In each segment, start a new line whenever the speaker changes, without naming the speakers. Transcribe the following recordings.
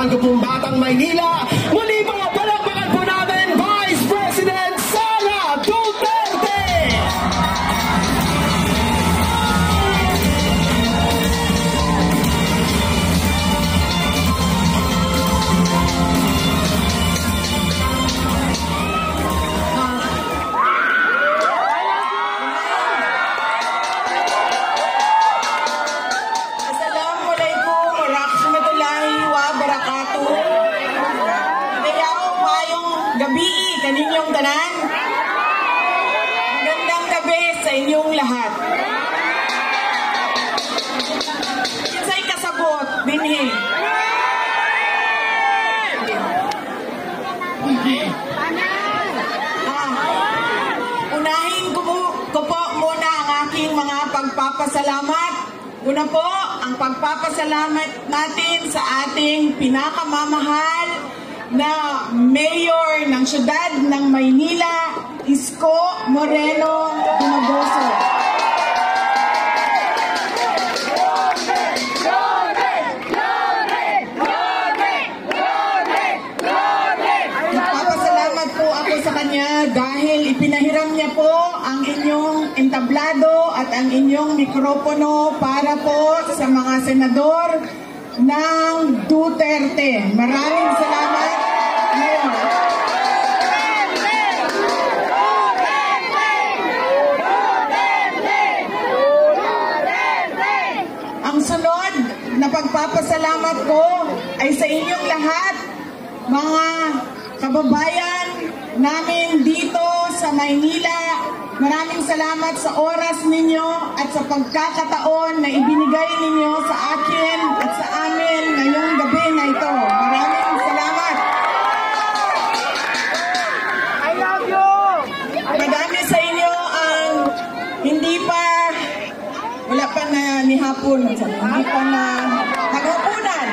bago pong Batang Maynila. Muli po, palakpakan po natin Vice President Sara Duterte!
Gabi kaninyong tanan. Magandang gabi sa inyong lahat. Kinsay kasabot binhi. Unahin ko po muna ang aking mga pagpapasalamat. Una po, ang pagpapasalamat natin sa ating pinakamamahal na Mayor ng Siyudad ng Maynila, Isko Moreno Dumagoso. Nagpapasalamat po ako sa kanya dahil ipinahiram niya po ang inyong entablado at ang inyong mikropono para po sa mga senador ng Duterte. Maraming salamat, Mayor. Ang sunod na pagpapasalamat ko ay sa inyong lahat, mga kababayan namin dito sa Maynila. Maraming salamat sa oras ninyo at sa pagkakataon na ibinigay ninyo sa akin at sa amin ngayong gabi na ito. Maraming salamat. I love you! Madami sa inyo ang hindi pa, wala pa na ni hapon, hindi pa na naghapunan.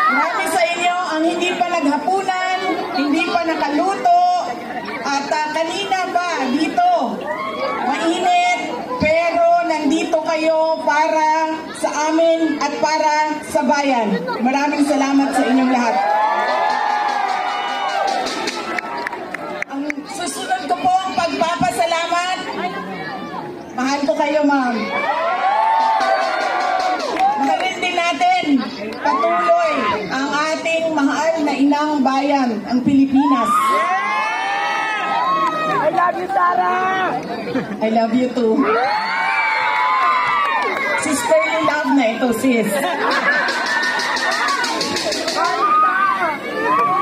Marami sa inyo ang hindi pa naghapunan, hindi pa nakaluto, at kanina ba dito, mainit, pero nandito kayo para sa amin at para sa bayan. Maraming salamat sa inyong lahat. Ang susunod ko po ang pagpapasalamat. Mahal ko kayo, ma'am. Mahalin din natin patuloy ang ating mahal na inang bayan, ang Pilipinas. I love you, Sarah! I love you too. Sisterly love na ito, sis.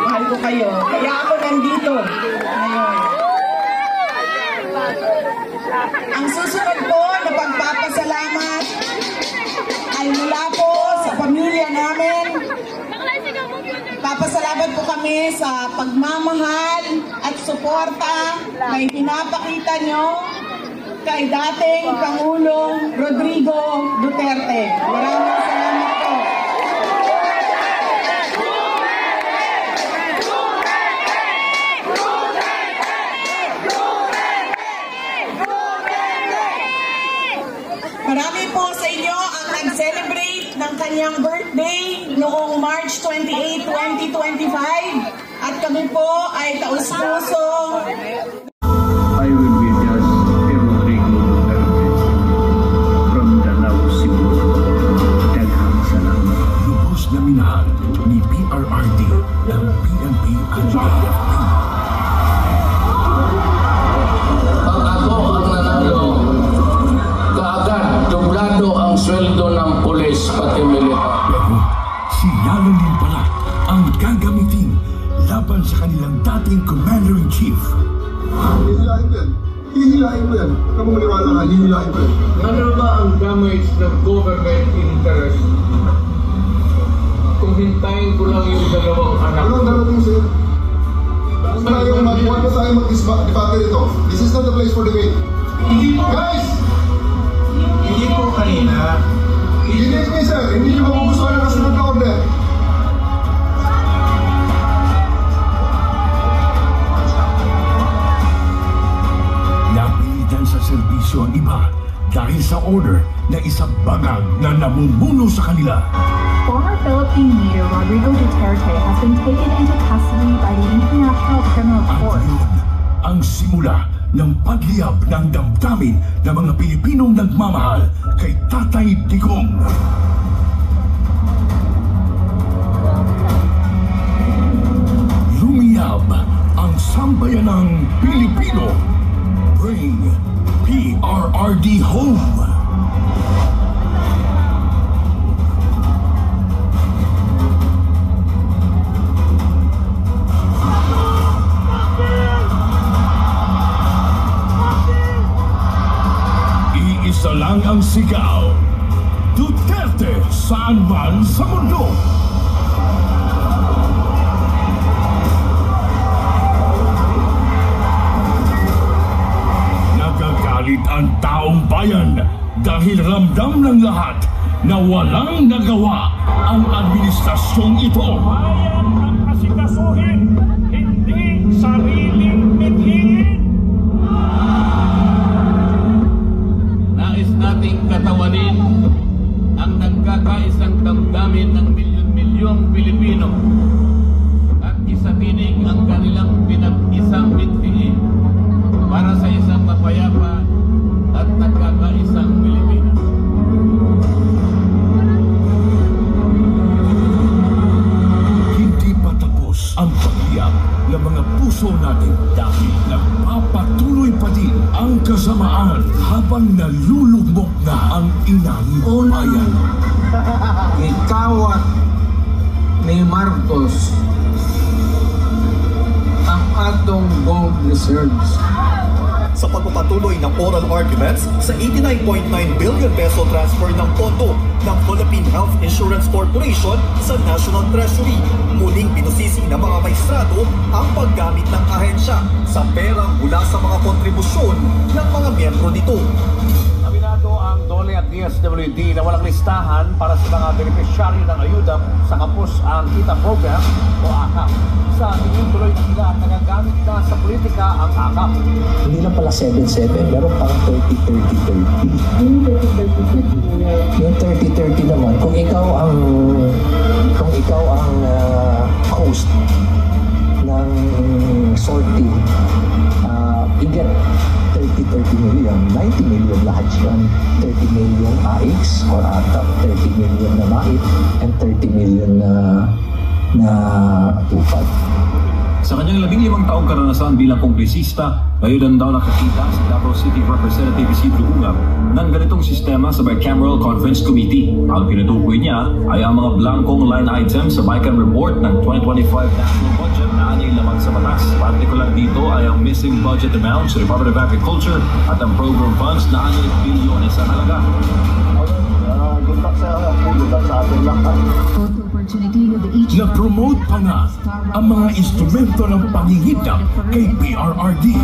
Mahal ko kayo. Kaya ako nandito ngayon. Ang susunod po na pagpapasalamat ay mula po sa pamilya namin. Papasalamat po kami sa pagmamahal at suporta na ipinapakita nyo kay dating Pangulong Rodrigo Duterte. Maraming salamat po. Marami po sa inyo ang nag-celebrate ng kanyang birthday noong March 28, 2025 at kami po ay taus-pusong
I will be just Rodrigo Duterte from Danau, Cebu. Daghang salamat.
Lubos na minahal ni PRRD ng PNP at AFP.
Pag ako ang nanalo, kaagad dublado ang sweldo ng pulis pati militar.
Pero si Yalo din pala ang gagamitin laban sa kanilang dating Commander-in-Chief.
Hihilahin ko yan. Hihilahin ko yan. Kung maniwala ka, hihilahin ko yan.
Ano ba ang damage ng government interest? Kung hintayin ko lang yung dalawang anak.
Walang darating sir. Huwag na tayo mag-debate ito. This is not the place for debate. Guys!
Hindi po kanina.
Hindi me sir. Hindi nyo magugustuhan ang kasunod na order.
Napilitan sa serbisyo ang iba dahil sa order na isang bangag na namumuno sa kanila.
Former Philippine leader Rodrigo Duterte has been taken into custody by the International Criminal Court.
Ang simula ng pagliyab ng damdamin ng mga Pilipinong nagmamahal kay Tatay Digong. Lumiyab ang sambayanang Pilipino. Bring PRRD home. Iisa lang ang sigaw. Duterte saan man sa mundo. Nagagalit ang taong bayan dahil ramdam ng lahat na walang nagawa ang administrasyong ito.
Bayan ang asikasuhin, hindi sariling mithiin.
Nais nating katawanin ang nagkakaisang damdamin ng milyon-milyong Pilipino at isapinig ang kanilang pinag-isang mithiin para sa isang mapayapa at nagkakaisang Pilipinas.
Hindi pa tapos ang pagliyab ng mga puso natin dahil nagpapatuloy pa din ang kasamaan habang nalulugmok na ang inang bayan.
Ikaw at ni Marcos ang atong gold reserves.
Sa pagpapatuloy ng oral arguments sa 89.9 billion peso transfer ng pondo ng Philippine Health Insurance Corporation sa National Treasury, muling pinusisi ng mga maestrado ang paggamit ng ahensya sa perang mula sa mga kontribusyon ng mga miyembro nito.
Aminado ang DOLE at DSWD na walang listahan para sa mga benepisyaryo ng ayuda sa Kapos ang Kita Program o AKAP. Sa tingin tuloy ng ilan, nagagamit na sa politika ang AKAP.
Hindi lang pala 7-7, meron pang 30-30-30. Yung 30-30 naman, kung ikaw ang host ng sorting, you get 30 million, 90 million lahat yan. 30 million AIX or ATAP, 30 million na MAIT, and 30 million na upad.
Sa kanyang 15 taong karanasan bilang kongresista, ngayon daw nakakita si Davao City Representative Isidro Ungab ng ganitong sistema sa Bicameral Conference Committee. Ang tinutukoy niya ay ang mga blankong line items sa BICAM report ng 2025 national budget na anyay lamang sa batas. Partikular dito ay ang missing budget amount sa Department of Agriculture at ang program funds na anyay bilyones ang halaga.
Na-promote pa nga ang mga instrumento ng pangingidap kay PRRD.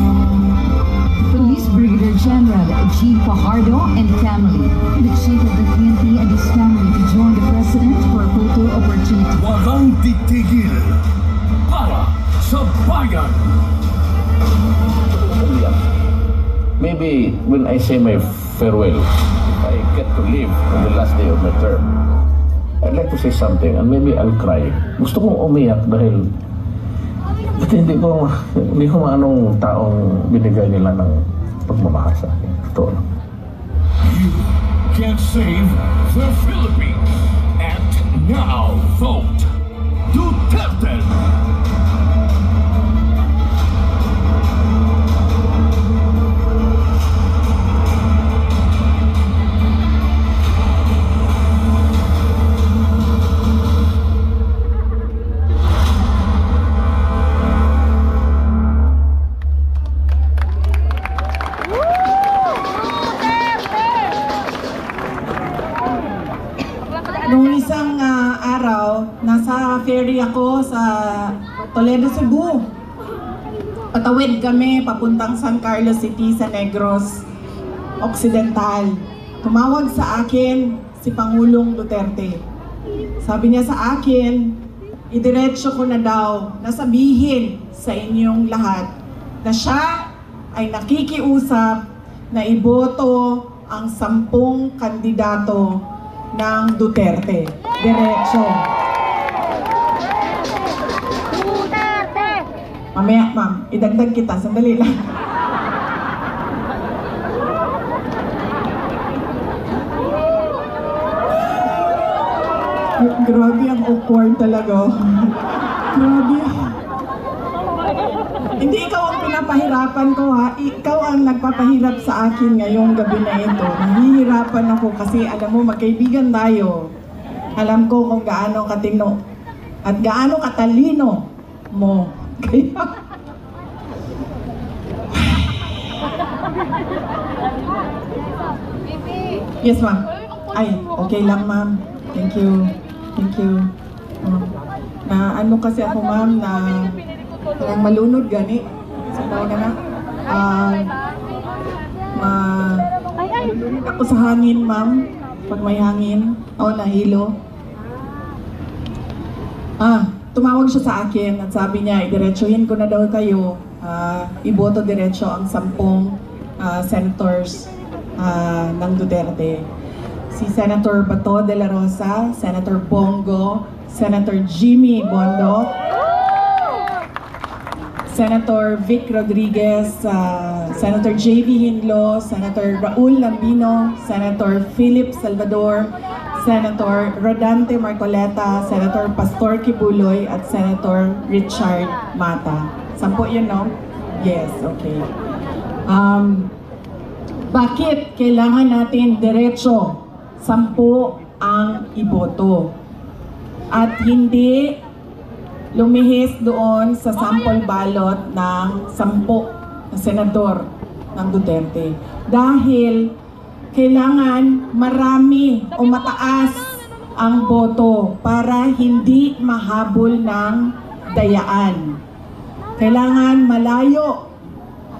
Police Brigadier General Jean Fajardo and family, the chief of the PNP and his family to join the president for a photo opportunity.
Walang titigil para sa bayan.
Maybe when I say my farewell, I get to live on the last day of my term, I'd like to say something and maybe I'll cry. Gusto kong umiyak dahil hindi ko anong taong binigay nila ng pagmamahal sa akin. Totoo lang.
You can save the Philippines. And now vote Duterte.
Noong isang araw, nasa ferry ako sa Toledo, Cebu. Patawid kami papuntang San Carlos City sa Negros Occidental. Tumawag sa akin si Pangulong Duterte. Sabi niya sa akin, idiretso ko na daw na sabihin sa inyong lahat na siya ay nakikiusap na iboto ang 10 kandidato ng Duterte. Diretso. Mamaya, ma'am, idagdag kita. Sandali lang. Grabe, ang awkward talaga. Grabe. Hindi ikaw ang pinapahirapan ko, ha? Ikaw ang nagpapahirap sa akin ngayong gabi na ito. Nahihirapan ako kasi alam mo, magkaibigan tayo. Alam ko kung gaano katino at gaano katalino mo. Kaya... Yes, ma'am. Ay, okay lang, ma'am. Thank you. Thank you. Na ano kasi ako, ma'am, na parang malunod gani. Sa tawag na malunod ako sa hangin, ma'am. Pag may hangin. O, nahilo. Tumawag siya sa akin at sabi niya, idiretsuhin ko na daw kayo. Iboto diretso ang 10 senators ng Duterte. Si Senator Bato de la Rosa, Senator Bongo, Senator Jimmy Bondoc, Senator Vic Rodriguez, Senator J.V. Hinlo, Senator Raul Lambino, Senator Philip Salvador, Senator Rodante Marcoleta, Senator Pastor Kibuloy, at Senator Richard Mata. 10 yun, no? Yes, okay. Bakit kailangan natin diretso 10 ang iboto at hindi lumihis doon sa sample ballot ng 10 na senador ng Duterte? Dahil kailangan marami o mataas ang boto para hindi mahabol ng dayaan. Kailangan malayo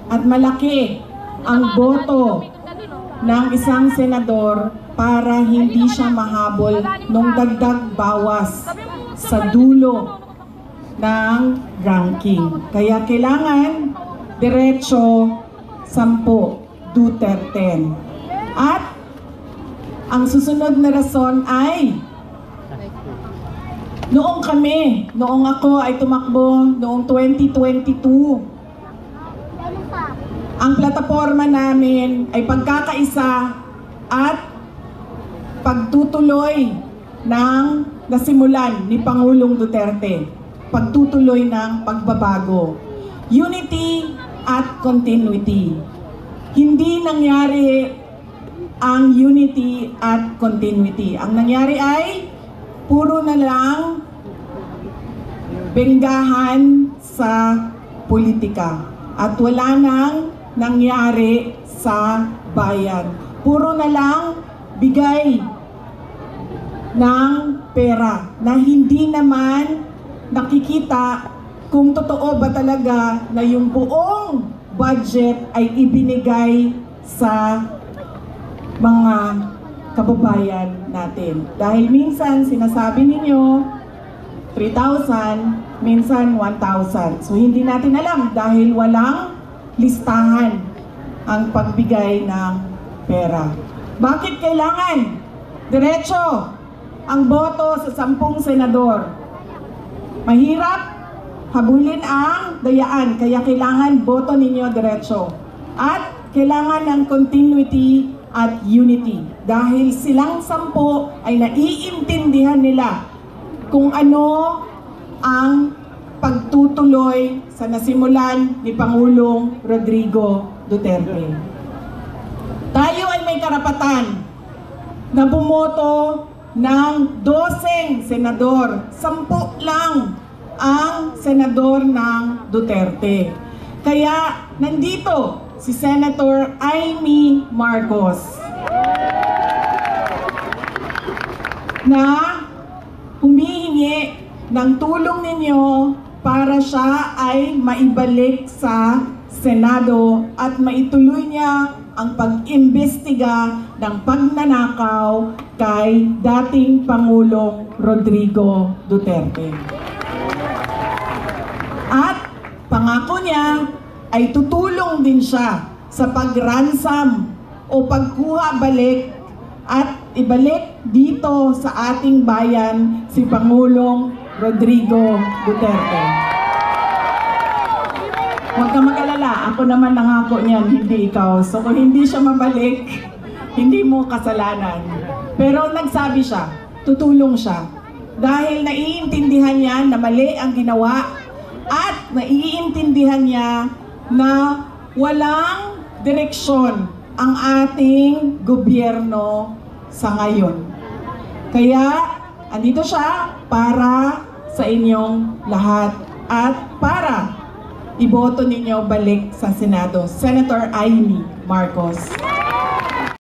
at malaki ang boto ng isang senador para hindi siya mahabol ng dagdag bawas sa dulo ng ranking. Kaya kailangan diretso 10 Duterte. At ang susunod na rason ay noong ako ay tumakbo noong 2022, ang plataforma namin ay pagkakaisa at pagtutuloy ng nasimulan ni Pangulong Duterte, pagtutuloy ng pagbabago, unity at continuity. Hindi nangyari ang unity at continuity. Ang nangyari ay puro na lang benggahan sa politika at wala nang nangyari sa bayan. Puro na lang bigay ng pera na hindi naman nakikita kung totoo ba talaga na yung buong budget ay ibinigay sa mga kababayan natin. Dahil minsan sinasabi ninyo 3,000, minsan 1,000. So hindi natin alam dahil walang listahan ang pagbigay ng pera. Bakit kailangan diretso ang boto sa 10 senador? Mahirap habulin ang dayaan, kaya kailangan boto ninyo diretso. At kailangan ng continuity at unity. Dahil silang 10 ay naiintindihan nila kung ano ang pagtutuloy sa nasimulan ni Pangulong Rodrigo Duterte. Tayo ay may karapatan na bumoto ng 12 senador. 10 lang ang senador ng Duterte. Kaya nandito si Senator Amy Marcos na humihingi ng tulong ninyo para siya ay maibalik sa Senado at maituloy niya ang pag-imbestiga ng pagnanakaw kay dating Pangulong Rodrigo Duterte. At pangako niya ay tutulong din siya sa pagransam o pagkuha balik at ibalik dito sa ating bayan si Pangulong Rodrigo Duterte. Huwag ka mag-alala, ako naman nangako niyan, hindi ikaw. So kung hindi siya mabalik, hindi mo kasalanan. Pero nagsabi siya, tutulong siya. Dahil naiintindihan niya na mali ang ginawa at naiintindihan niya na walang direksyon ang ating gobyerno sa ngayon. Kaya andito siya para sa inyong lahat at para iboto ninyo balik sa Senado. Senator Amy Marcos.